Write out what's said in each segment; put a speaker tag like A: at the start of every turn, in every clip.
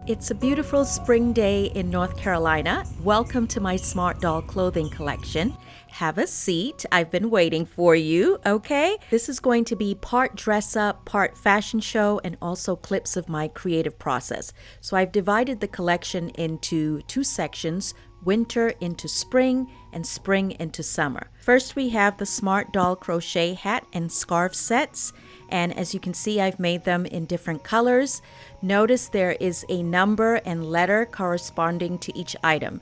A: It's a beautiful spring day in North Carolina. Welcome to my Smart Doll clothing collection. Have a seat. I've been waiting for you, okay? This is going to be part dress up, part fashion show, and also clips of my creative process. So I've divided the collection into two sections, winter into spring and spring into summer. First, we have the Smart Doll crochet hat and scarf sets. And as you can see, I've made them in different colors. Notice there is a number and letter corresponding to each item.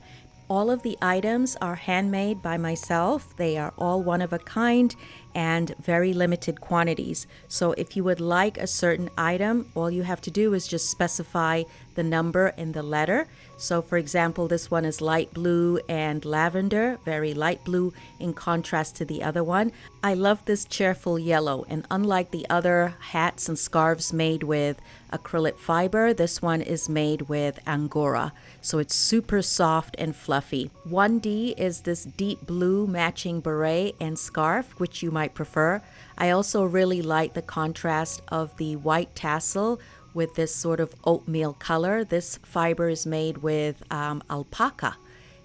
A: All of the items are handmade by myself. They are all one of a kind and very limited quantities. So if you would like a certain item, all you have to do is just specify the number and the letter. So for example, this one is light blue and lavender, very light blue in contrast to the other one. I love this cheerful yellow, and unlike the other hats and scarves made with acrylic fiber, this one is made with Angora. So it's super soft and fluffy. 1D is this deep blue matching beret and scarf, which you might prefer. I also really like the contrast of the white tassel with this sort of oatmeal color. This fiber is made with alpaca,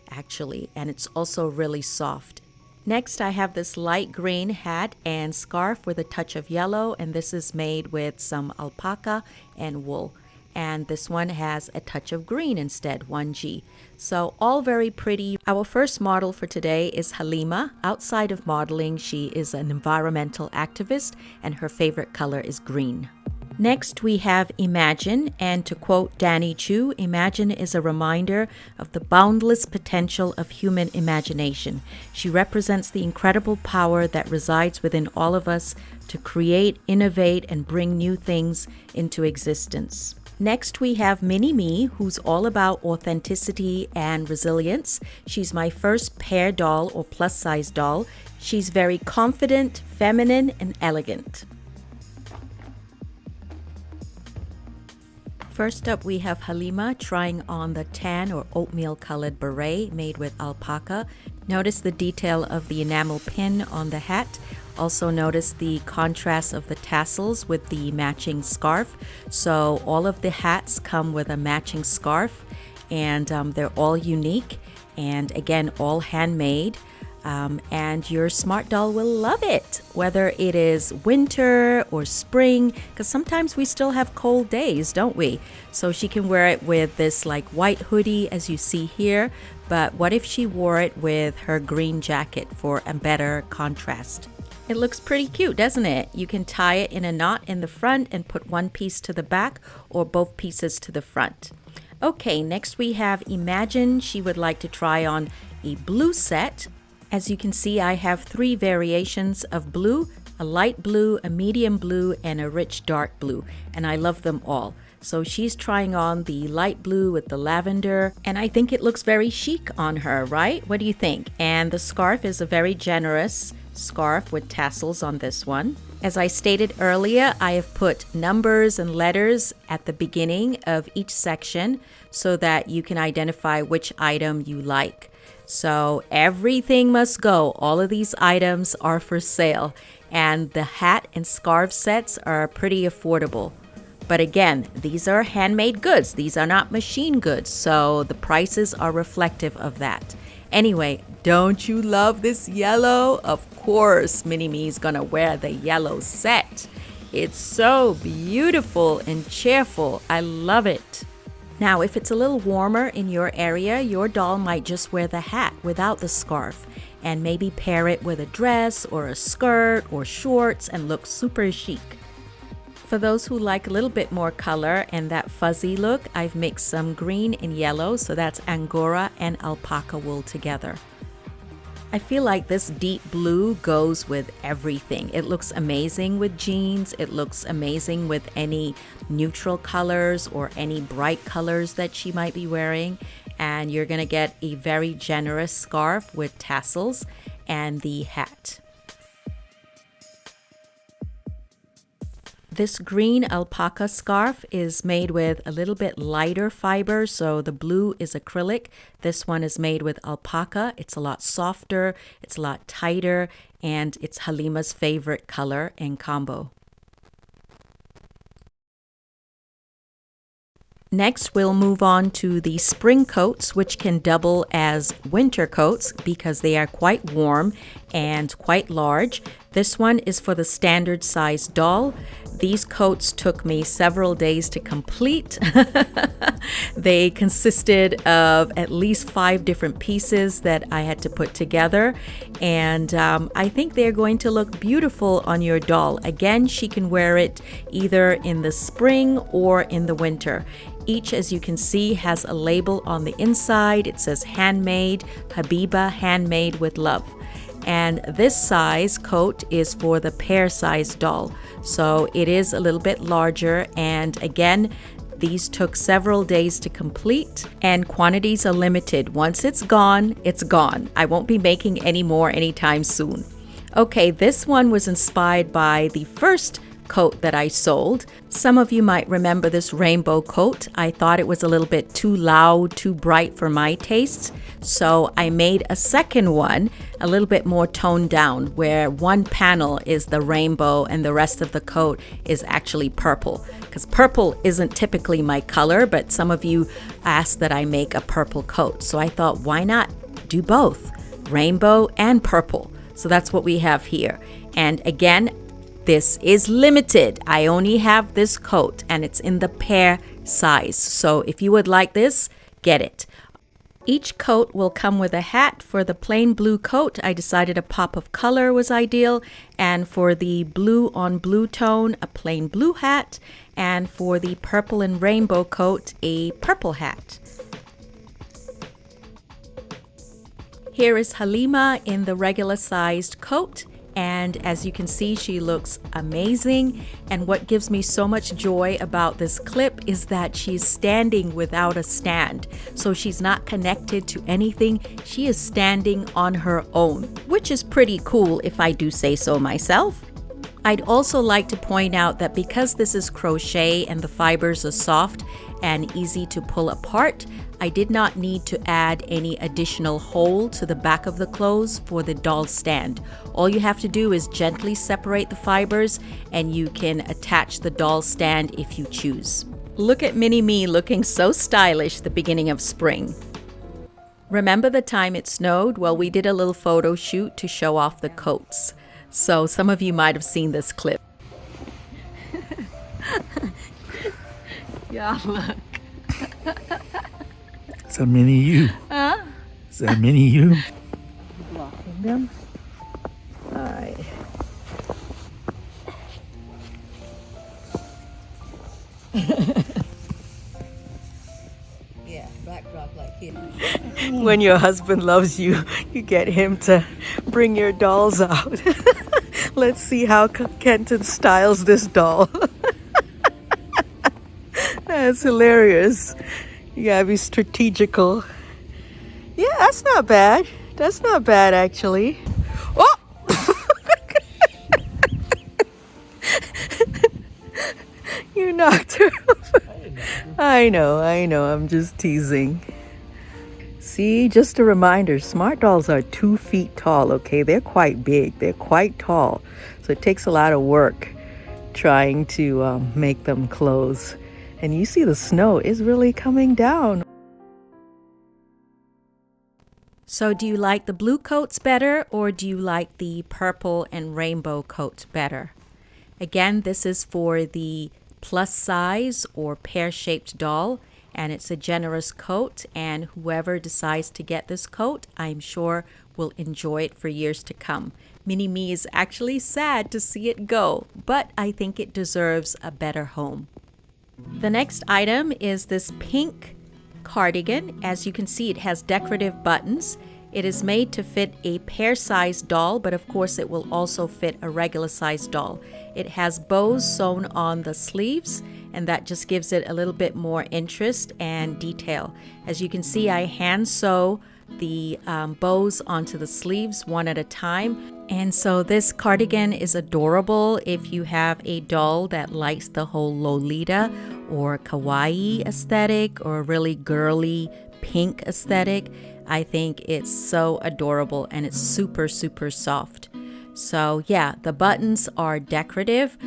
A: actually, and it's also really soft. Next, I have this light green hat and scarf with a touch of yellow, and this is made with some alpaca and wool. And this one has a touch of green instead, 1G. So all very pretty. Our first model for today is Halima. Outside of modeling, she is an environmental activist, and her favorite color is green. Next, we have Imagine, and to quote Danny Chu, Imagine is a reminder of the boundless potential of human imagination. She represents the incredible power that resides within all of us to create, innovate, and bring new things into existence. Next, we have Mini Me, who's all about authenticity and resilience. She's my first pair doll or plus-size doll. She's very confident, feminine, and elegant. First up, we have Halima trying on the tan or oatmeal colored beret made with alpaca. Notice the detail of the enamel pin on the hat. Also notice the contrast of the tassels with the matching scarf. So all of the hats come with a matching scarf, and they're all unique, and again, all handmade. And your smart doll will love it, whether it is winter or spring, because sometimes we still have cold days, don't we? So she can wear it with this like white hoodie as you see here, but what if she wore it with her green jacket for a better contrast? It looks pretty cute, doesn't it? You can tie it in a knot in the front and put one piece to the back or both pieces to the front. Okay, next we have Imagine. She would like to try on a blue set. As you can see, I have three variations of blue, a light blue, a medium blue, and a rich dark blue, and I love them all. So she's trying on the light blue with the lavender, and I think it looks very chic on her, right? What do you think? And the scarf is a very generous scarf with tassels on this one. As I stated earlier, I have put numbers and letters at the beginning of each section so that you can identify which item you like. So everything must go. All of these items are for sale, and the hat and scarf sets are pretty affordable. But again, these are handmade goods. These are not machine goods, so the prices are reflective of that. Anyway, don't you love this yellow? Of course, Mini Me's gonna wear the yellow set. It's so beautiful and cheerful. I love it. Now, if it's a little warmer in your area, your doll might just wear the hat without the scarf and maybe pair it with a dress or a skirt or shorts and look super chic. For those who like a little bit more color and that fuzzy look, I've mixed some green and yellow, so that's Angora and alpaca wool together. I feel like this deep blue goes with everything. It looks amazing with jeans. It looks amazing with any neutral colors or any bright colors that she might be wearing. And you're gonna get a very generous scarf with tassels and the hat. This green alpaca scarf is made with a little bit lighter fiber, so the blue is acrylic. This one is made with alpaca. It's a lot softer, it's a lot tighter, and it's Halima's favorite color and combo. Next, we'll move on to the spring coats, which can double as winter coats because they are quite warm and quite large. This one is for the standard size doll. These coats took me several days to complete. They consisted of at least 5 different pieces that I had to put together, and I think they're going to look beautiful on your doll. Again, she can wear it either in the spring or in the winter. Each, as you can see, has a label on the inside. It says handmade, Habiba, handmade with love. And this size coat is for the pear size doll. So it is a little bit larger. And again, these took several days to complete, and quantities are limited. Once it's gone, it's gone. I won't be making any more anytime soon. Okay, this one was inspired by the first coat that I sold. Some of you might remember this rainbow coat. I thought it was a little bit too loud, too bright for my tastes. So I made a second one, a little bit more toned down, where one panel is the rainbow and the rest of the coat is actually purple. Because purple isn't typically my color, but some of you asked that I make a purple coat. So I thought, why not do both, rainbow and purple? So that's what we have here. And again, this is limited. I only have this coat and it's in the pear size. So if you would like this, get it. Each coat will come with a hat. For the plain blue coat, I decided a pop of color was ideal. And for the blue on blue tone, a plain blue hat. And for the purple and rainbow coat, a purple hat. Here is Halima in the regular sized coat. And as you can see, she looks amazing. And what gives me so much joy about this clip is that she's standing without a stand. So she's not connected to anything. She is standing on her own, which is pretty cool if I do say so myself. I'd also like to point out that because this is crochet and the fibers are soft and easy to pull apart, I did not need to add any additional hole to the back of the clothes for the doll stand. All you have to do is gently separate the fibers and you can attach the doll stand if you choose. Look at Mini Me looking so stylish the beginning of spring. Remember the time it snowed? Well, we did a little photo shoot to show off the coats. So some of you might have seen this clip.
B: Yeah, look.
C: It's a mini you.
B: Huh?
C: Is that mini you?
B: Blocking them.
A: All right.
B: Yeah, backdrop like here.
A: When your husband loves you, you get him to bring your dolls out. Let's see how Kenton styles this doll. That's hilarious. You gotta be strategical. Yeah, that's not bad. That's not bad, actually. Oh! You knocked her over. I know. I'm just teasing. See, just a reminder, smart dolls are 2 feet tall, okay? They're quite big. They're quite tall. So it takes a lot of work trying to make them close. And you see the snow is really coming down. So do you like the blue coats better, or do you like the purple and rainbow coats better? Again, this is for the plus size or pear-shaped doll, and it's a generous coat, and whoever decides to get this coat, I'm sure will enjoy it for years to come. Mini Me is actually sad to see it go, but I think it deserves a better home. The next item is this pink cardigan. As you can see, it has decorative buttons. It is made to fit a pear-sized doll, but of course it will also fit a regular-sized doll. It has bows sewn on the sleeves, and that just gives it a little bit more interest and detail. As you can see, I hand sew the bows onto the sleeves one at a time. And so this cardigan is adorable if you have a doll that likes the whole Lolita or kawaii aesthetic or a really girly pink aesthetic. I think it's so adorable and it's super, super soft. So yeah, the buttons are decorative.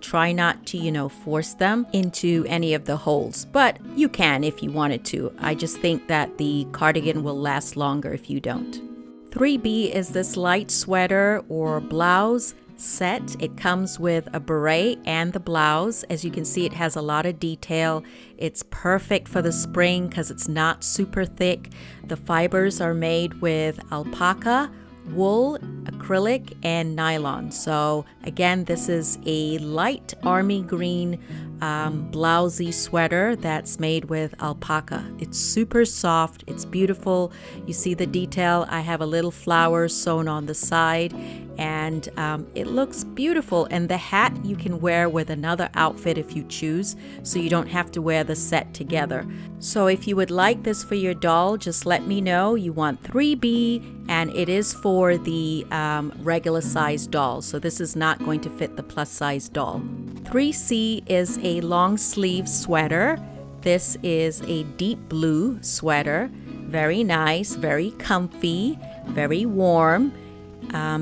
A: Try not to, force them into any of the holes, but you can if you wanted to. I just think that the cardigan will last longer if you don't. 3B is this light sweater or blouse set. It comes with a beret and the blouse. As you can see, it has a lot of detail. It's perfect for the spring because it's not super thick. The fibers are made with alpaca, wool, acrylic, and nylon. So again, this is a light army green blousey sweater that's made with alpaca. It's super soft. It's beautiful. You see the detail. I have a little flower sewn on the side, and it looks beautiful. And the hat you can wear with another outfit if you choose, so you don't have to wear the set together. So if you would like this for your doll, just let me know. You want 3B, and it is for the regular size doll. So this is not going to fit the plus size doll. 3C is a long sleeve sweater. This is a deep blue sweater. Very nice, very comfy, very warm.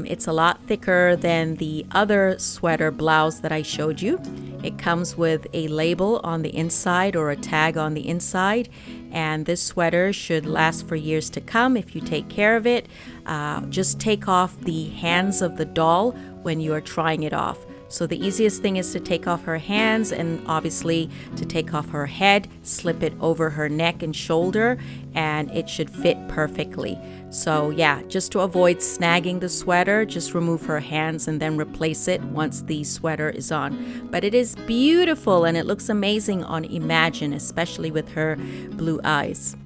A: It's a lot thicker than the other sweater blouse that I showed you. It comes with a label on the inside or a tag on the inside, and this sweater should last for years to come if you take care of it. Just take off the hands of the doll when you are trying it off. So the easiest thing is to take off her hands, and obviously to take off her head, slip it over her neck and shoulder, and it should fit perfectly. So yeah, just to avoid snagging the sweater, just remove her hands and then replace it once the sweater is on. But it is beautiful and it looks amazing on Imagine, especially with her blue eyes.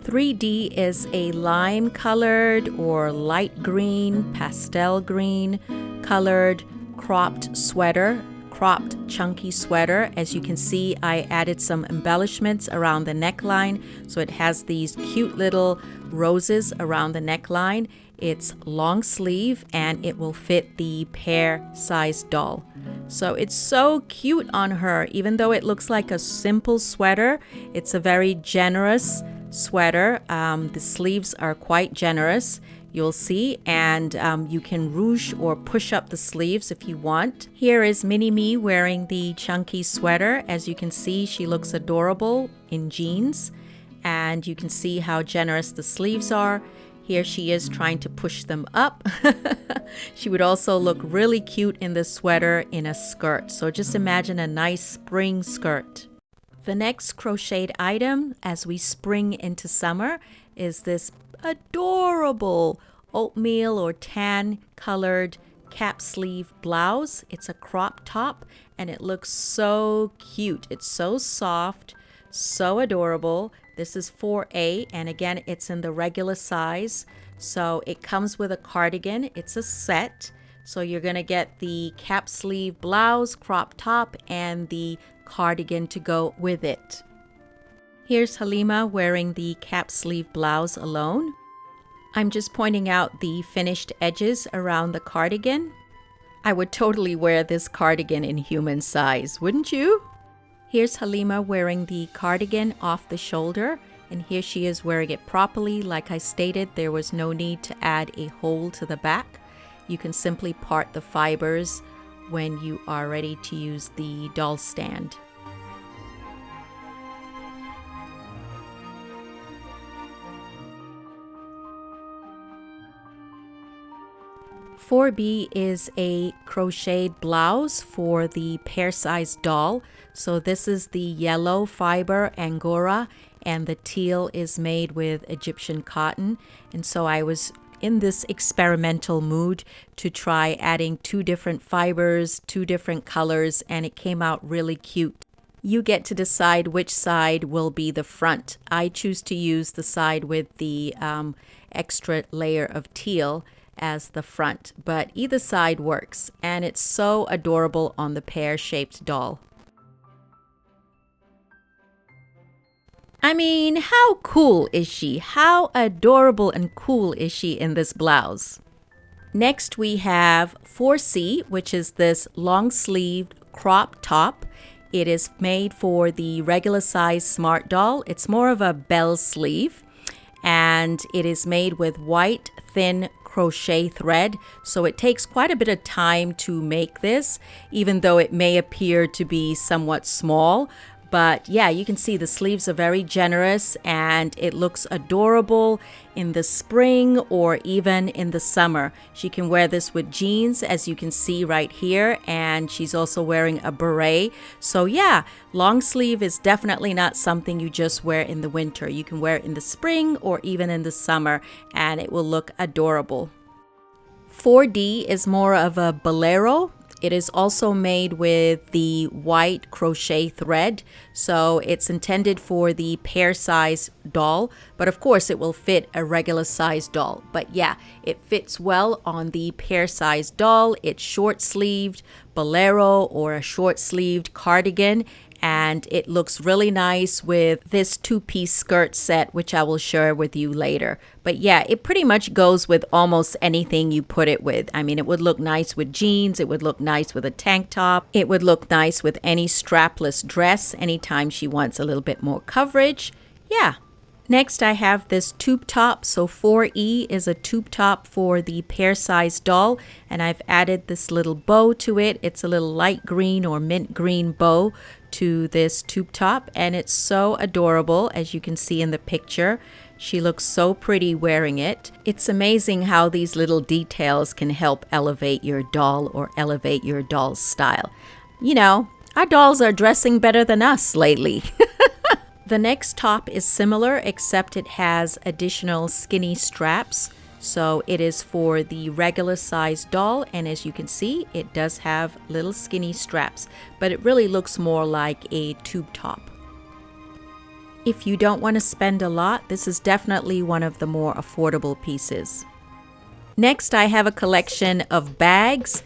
A: 3D is a lime colored or light green, pastel green colored cropped sweater, cropped chunky sweater. As you can see, I added some embellishments around the neckline, so it has these cute little roses around the neckline. It's long sleeve and it will fit the pear sized doll. So it's so cute on her. Even though it looks like a simple sweater, it's a very generous sweater. The sleeves are quite generous, you'll see, and you can ruche or push up the sleeves if you want. Here is Mini Me wearing the chunky sweater. As you can see, she looks adorable in jeans, and you can see how generous the sleeves are. Here she is trying to push them up. She would also look really cute in this sweater in a skirt. So just imagine a nice spring skirt. The next crocheted item as we spring into summer is this adorable oatmeal or tan colored cap sleeve blouse. It's a crop top and it looks so cute. It's so soft, so adorable. This is 4A, and again, it's in the regular size. So it comes with a cardigan. It's a set. So you're going to get the cap sleeve blouse, crop top, and the cardigan to go with it. Here's Halima wearing the cap sleeve blouse alone. I'm just pointing out the finished edges around the cardigan. I would totally wear this cardigan in human size, wouldn't you? Here's Halima wearing the cardigan off the shoulder, and here she is wearing it properly. Like I stated, there was no need to add a hole to the back. You can simply part the fibers when you are ready to use the doll stand. "4B is a crocheted blouse for the pear-sized doll. So this is the yellow fiber Angora, and the teal is made with Egyptian cotton. And so I was in this experimental mood to try adding 2 different fibers, 2 different colors, and it came out really cute. You get to decide which side will be the front. I choose to use the side with the extra layer of teal as the front, but either side works, and it's so adorable on the pear-shaped doll. I mean, how cool is she? How adorable and cool is she in this blouse? Next we have 4C, which is this long-sleeved crop top. It is made for the regular size smart doll. It's more of a bell sleeve, and it is made with white thin crochet thread, so it takes quite a bit of time to make this, even though it may appear to be somewhat small. But yeah, you can see the sleeves are very generous and it looks adorable in the spring or even in the summer. She can wear this with jeans, as you can see right here, and she's also wearing a beret. So yeah, long sleeve is definitely not something you just wear in the winter. You can wear it in the spring or even in the summer and it will look adorable. 4D is more of a Bolero. It is also made with the white crochet thread, so it's intended for the pear size doll, but of course it will fit a regular size doll. But yeah, it fits well on the pear size doll. It's short sleeved Bolero or a short sleeved cardigan, and it looks really nice with this two-piece skirt set, which I will share with you later. But yeah, it pretty much goes with almost anything you put it with. I mean, it would look nice with jeans, it would look nice with a tank top, it would look nice with any strapless dress anytime she wants a little bit more coverage. Yeah. Next, I have this tube top. So 4E is a tube top for the pear size doll, and I've added this little bow to it. It's a little light green or mint green bow to this tube top, and it's so adorable, as you can see in the picture. She looks so pretty wearing it. It's amazing how these little details can help elevate your doll or elevate your doll's style. You know, our dolls are dressing better than us lately. The next top is similar, except it has additional skinny straps. So it is for the regular size doll, and as you can see, it does have little skinny straps, but it really looks more like a tube top. If you don't want to spend a lot, this is definitely one of the more affordable pieces. Next, I have a collection of bags,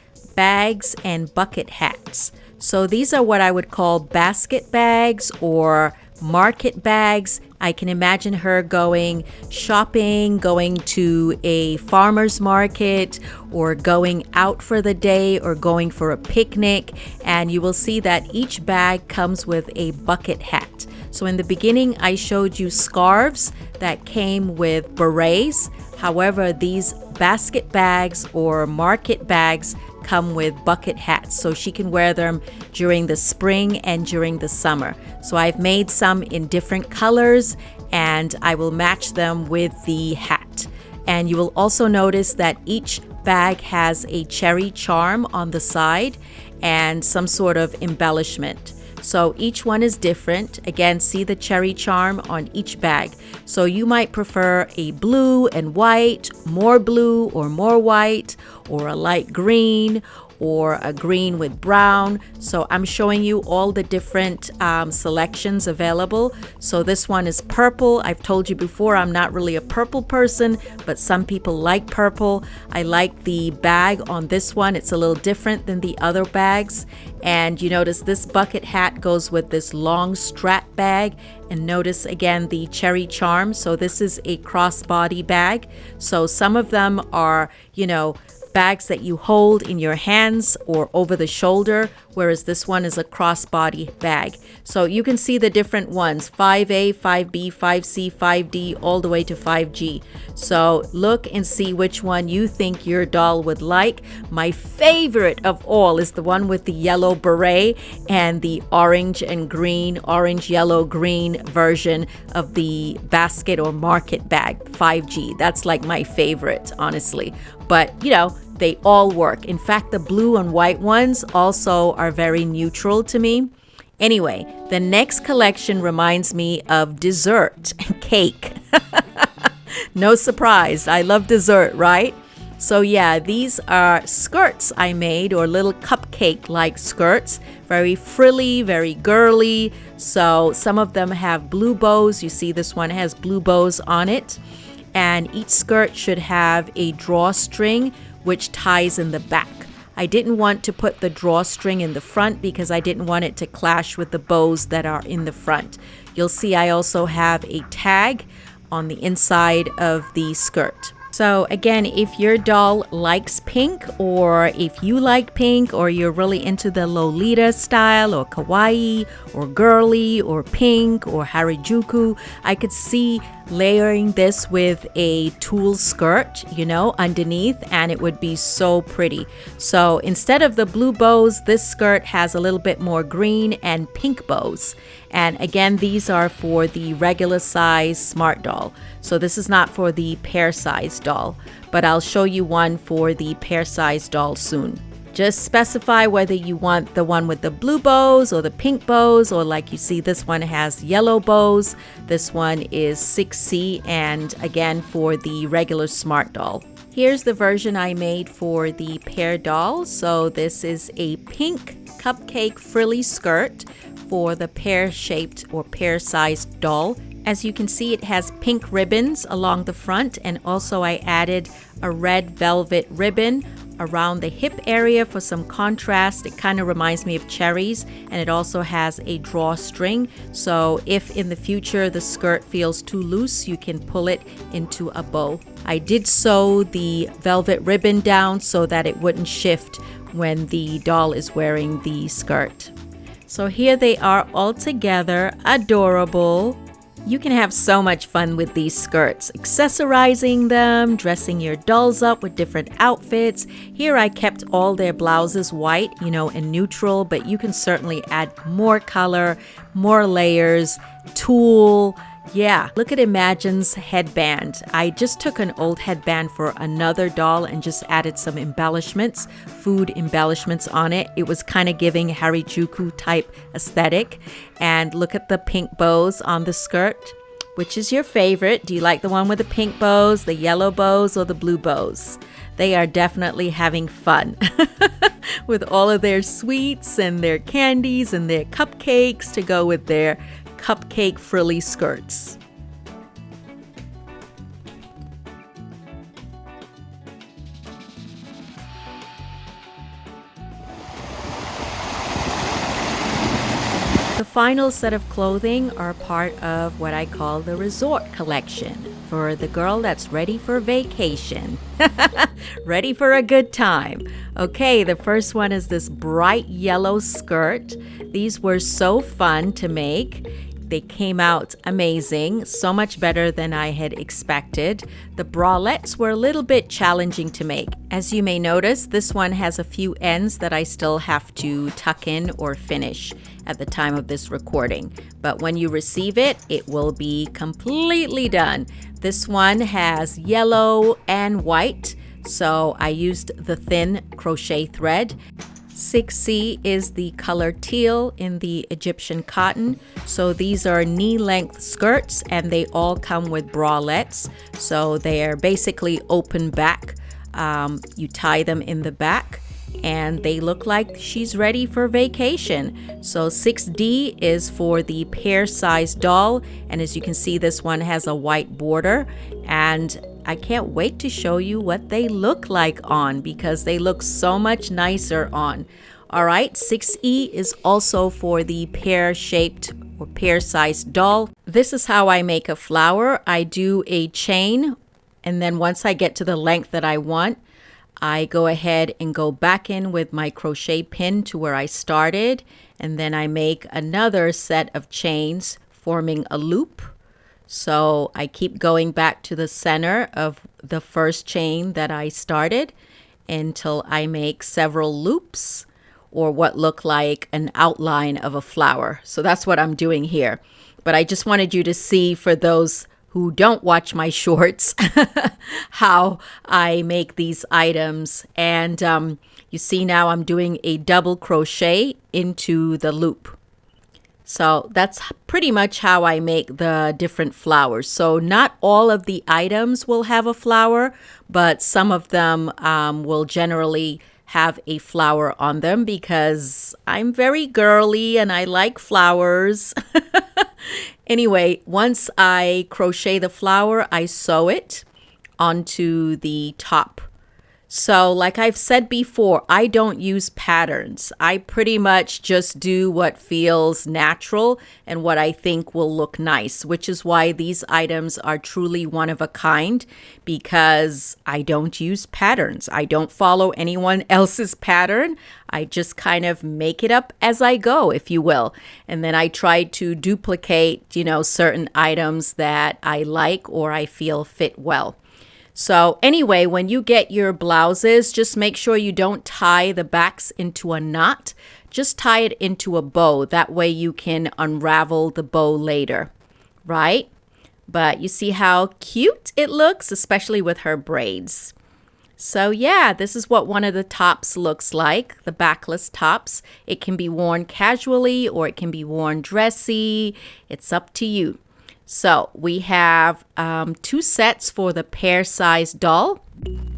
A: and bucket hats. So these are what I would call basket bags or market bags. I can imagine her going shopping, going to a farmer's market, or going out for the day, or going for a picnic. And you will see that each bag comes with a bucket hat. So in the beginning, I showed you scarves that came with berets. However, these basket bags or market bags come with bucket hats, so she can wear them during the spring and during the summer. So I've made some in different colors, and I will match them with the hat. And you will also notice that each bag has a cherry charm on the side and some sort of embellishment. So each one is different. Again, see the cherry charm on each bag. So you might prefer a blue and white, more blue or more white, or a light green, or a green with brown. So I'm showing you all the different selections available. So this one is purple. I've told you before, I'm not really a purple person, but some people like purple. I like the bag on this one. It's a little different than the other bags. And you notice this bucket hat goes with this long strap bag. And notice again the cherry charm. So this is a crossbody bag. So some of them are, you know, bags that you hold in your hands or over the shoulder, whereas this one is a crossbody bag. So you can see the different ones, 5A, 5B, 5C, 5D, all the way to 5G. So look and see which one you think your doll would like. My favorite of all is the one with the yellow beret and the orange and green, orange, yellow, green version of the basket or market bag, 5G. That's like my favorite, honestly. But, you know, they all work. In fact, the blue and white ones also are very neutral to me. Anyway, the next collection reminds me of dessert, cake. No surprise, I love dessert, right? So yeah, these are skirts I made, or little cupcake-like skirts. Very frilly, very girly. So some of them have blue bows. You see this one has blue bows on it. And each skirt should have a drawstring which ties in the back. I didn't want to put the drawstring in the front because I didn't want it to clash with the bows that are in the front. You'll see I also have a tag on the inside of the skirt. So again, if your doll likes pink, or if you like pink, or you're really into the Lolita style or kawaii or girly or pink or Harajuku, I could see layering this with a tulle skirt, underneath, and it would be so pretty. So instead of the blue bows, this skirt has a little bit more green and pink bows. And again, these are for the regular size smart doll. So this is not for the pear size doll, but I'll show you one for the pear size doll soon. Just specify whether you want the one with the blue bows or the pink bows, or like you see, this one has yellow bows. This one is 6C, and again for the regular smart doll. Here's the version I made for the pear doll. So this is a pink cupcake frilly skirt for the pear-shaped or pear-sized doll. As you can see, it has pink ribbons along the front, and also I added a red velvet ribbon around the hip area for some contrast. It kind of reminds me of cherries, and it also has a drawstring. So if in the future the skirt feels too loose, you can pull it into a bow. I did sew the velvet ribbon down so that it wouldn't shift when the doll is wearing the skirt. So here they are all together, adorable. You can have so much fun with these skirts, accessorizing them, dressing your dolls up with different outfits. Here I kept all their blouses white, and neutral, but you can certainly add more color, more layers, tulle. Yeah, look at Imagine's headband. I just took an old headband for another doll and just added some embellishments, food embellishments on it. It was kind of giving Harajuku type aesthetic. And look at the pink bows on the skirt. Which is your favorite? Do you like the one with the pink bows, the yellow bows, or the blue bows? They are definitely having fun with all of their sweets and their candies and their cupcakes to go with their cupcake frilly skirts. The final set of clothing are part of what I call the resort collection for the girl that's ready for vacation. Ready for a good time. Okay, the first one is this bright yellow skirt. These were so fun to make. They came out amazing, so much better than I had expected. The bralettes were a little bit challenging to make. As you may notice, this one has a few ends that I still have to tuck in or finish at the time of this recording. But when you receive it, it will be completely done. This one has yellow and white, so I used the thin crochet thread. 6C is the color teal in the Egyptian cotton. So these are knee-length skirts, and they all come with bralettes. So they're basically open back. You tie them in the back, and they look like she's ready for vacation. So 6D is for the pear-sized doll, and as you can see, this one has a white border, and I can't wait to show you what they look like on, because they look so much nicer on. All right, 6E is also for the pear-shaped or pear-sized doll. This is how I make a flower. I do a chain, and then once I get to the length that I want, I go ahead and go back in with my crochet pin to where I started, and then I make another set of chains forming a loop. So I keep going back to the center of the first chain that I started until I make several loops, or what look like an outline of a flower. So that's what I'm doing here. But I just wanted you to see, for those who don't watch my shorts, how I make these items. And you see now I'm doing a double crochet into the loop. So that's pretty much how I make the different flowers. So not all of the items will have a flower, but some of them will generally have a flower on them, because I'm very girly and I like flowers. Anyway, once I crochet the flower, I sew it onto the top. So, like I've said before, I don't use patterns. I pretty much just do what feels natural and what I think will look nice, which is why these items are truly one of a kind, because I don't use patterns. I don't follow anyone else's pattern. I just kind of make it up as I go, if you will. And then I try to duplicate, certain items that I like or I feel fit well. So anyway, when you get your blouses, just make sure you don't tie the backs into a knot. Just tie it into a bow. That way you can unravel the bow later, right? But you see how cute it looks, especially with her braids. So yeah, this is what one of the tops looks like, the backless tops. It can be worn casually or it can be worn dressy. It's up to you. So we have 2 sets for the pear-sized doll.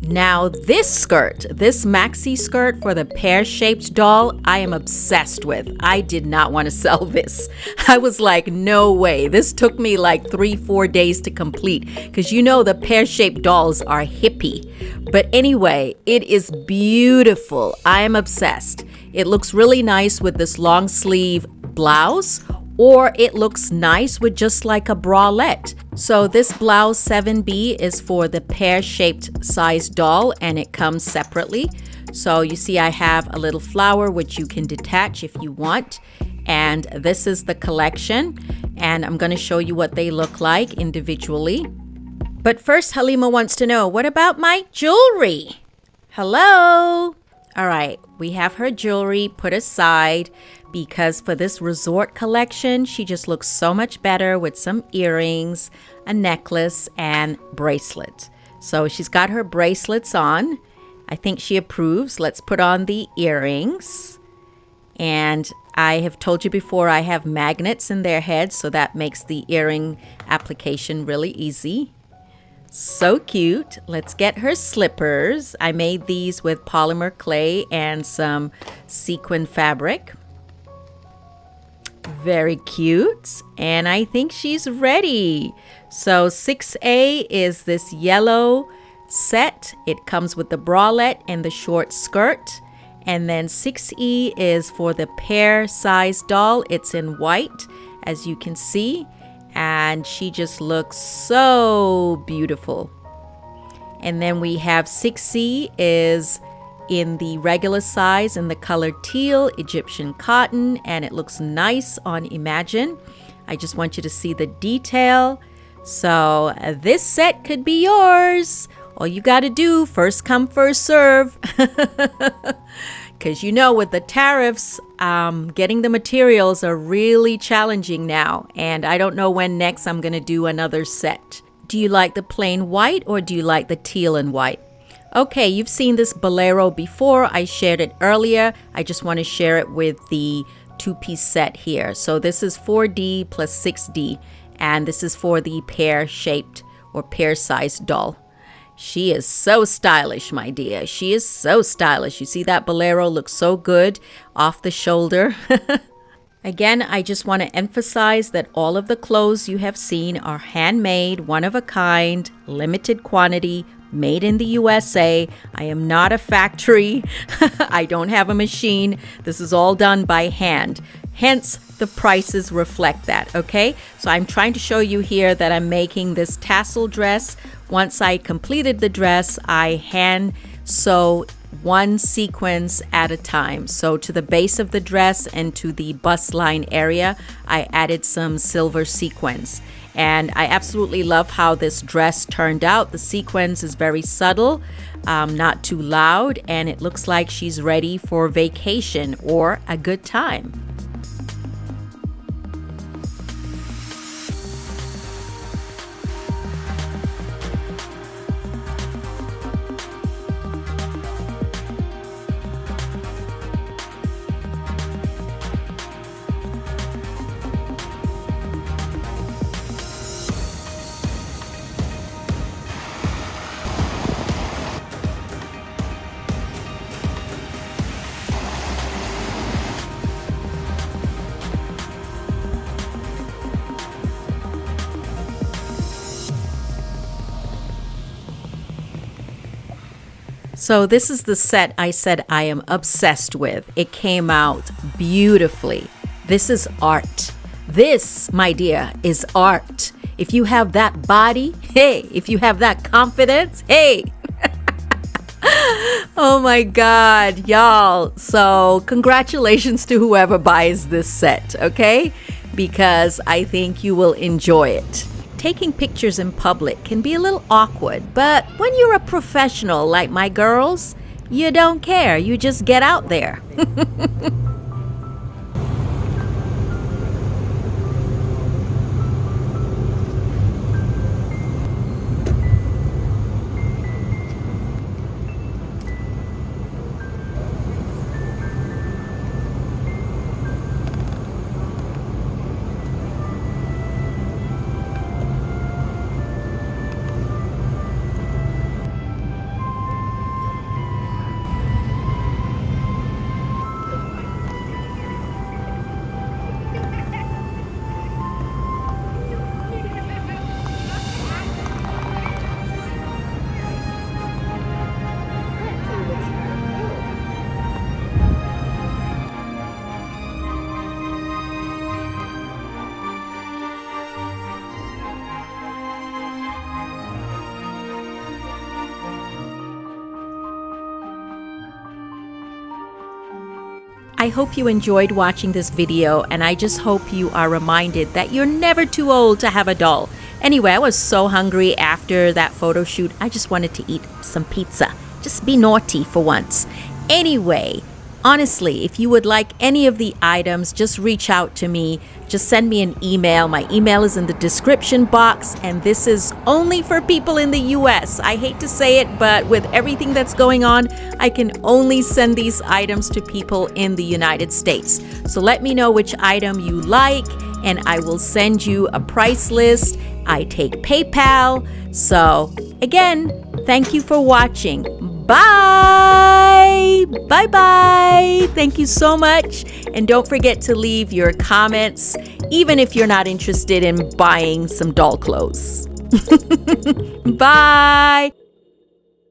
A: Now this maxi skirt for the pear-shaped doll, I am obsessed with. I did not want to sell this. I was like, no way. This took me like 3-4 days to complete because the pear-shaped dolls are hippie. But anyway, it is beautiful. I am obsessed. It looks really nice with this long sleeve blouse, or it looks nice with just like a bralette. So this blouse 7B is for the pear-shaped size doll and it comes separately. So you see I have a little flower which you can detach if you want. And this is the collection. And I'm going to show you what they look like individually. But first, Halima wants to know, what about my jewelry? Hello? All right, we have her jewelry put aside because for this resort collection, she just looks so much better with some earrings, a necklace, and bracelet. So she's got her bracelets on. I think she approves. Let's put on the earrings. And I have told you before, I have magnets in their heads, so that makes the earring application really easy. So cute. Let's get her slippers. I made these with polymer clay and some sequin fabric. Very cute. And I think she's ready. So 6A is this yellow set. It comes with the bralette and the short skirt. And then 6E is for the pear-sized doll. It's in white, as you can see. And she just looks so beautiful. And then we have 6C is in the regular size in the color teal Egyptian cotton, and it looks nice on Imagine. I just want you to see the detail. So this set could be yours. All you got to do, first come, first serve. Because with the tariffs, getting the materials are really challenging now. And I don't know when next I'm going to do another set. Do you like the plain white or do you like the teal and white? Okay, you've seen this Bolero before. I shared it earlier. I just want to share it with the 2-piece set here. So this is 4D plus 6D. And this is for the pear-shaped or pear-sized doll. She is so stylish, my dear. She is so stylish. You see that Bolero looks so good off the shoulder. Again, I just want to emphasize that all of the clothes you have seen are handmade, one of a kind, limited quantity, made in the USA. I am not a factory. I don't have a machine. This is all done by hand. Hence, the prices reflect that, okay? So I'm trying to show you here that I'm making this tassel dress. Once I completed the dress, I hand sew one sequence at a time. So to the base of the dress and to the bust line area, I added some silver sequins. And I absolutely love how this dress turned out. The sequins is very subtle, not too loud, and it looks like she's ready for vacation or a good time. So this is the set I said I am obsessed with. It came out beautifully. This is art. This, my dear, is art. If you have that body, hey, if you have that confidence, hey. Oh my God, y'all. So congratulations to whoever buys this set, okay? Because I think you will enjoy it. Taking pictures in public can be a little awkward, but when you're a professional like my girls, you don't care. You just get out there. I hope you enjoyed watching this video, and I just hope you are reminded that you're never too old to have a doll. Anyway, I was so hungry after that photo shoot. I just wanted to eat some pizza. Just be naughty for once. Anyway, honestly, if you would like any of the items, just reach out to me. Just send me an email. My email is in the description box, and this is only for people in the US. I hate to say it, but with everything that's going on, I can only send these items to people in the United States. So let me know which item you like, and I will send you a price list. I take PayPal. So again, thank you for watching. Bye! Bye-bye! Thank you so much. And don't forget to leave your comments, even if you're not interested in buying some doll clothes. Bye!